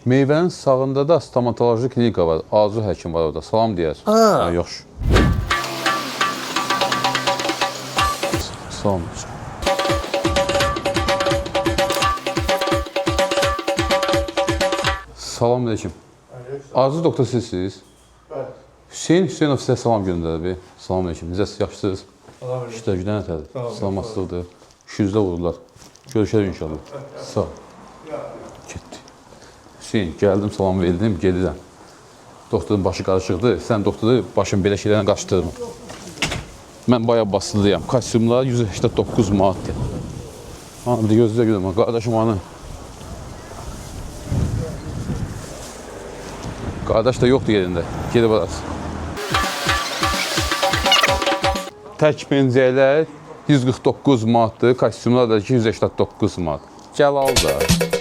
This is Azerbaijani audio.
Meyvənin sağında da stomatoloji klinika var. Arzu həkim var orada. Salam deyər. Yaxşı. Salam. Salam aleyküm. Arzu doktor sizsiniz? Hüseynov sizə salam göndərdi. Salam aleyküm. Necəsiz? Yaxşısınız? İşlər güdən ətədir. Salamatlıqdır. İşinizdə vururlar. Görüşərik inşallah. Sağ ol. Getdi. Hüseyin, gəldim, salam verdim, gedirəm. Doktorun başı qarışıqdır. Sən doktoru başın belə şeylərlə qaçdırma. Mən bayağı basılıyam. Kostyumlar 189 manatdır. Bir də gözlə görüm. Qardaşım hanı? Qardaş da yoxdur yerində. Gedib arası. Tək pencəklər 149 manatdır. Kostyumlar da 289 manat. Gəl al da.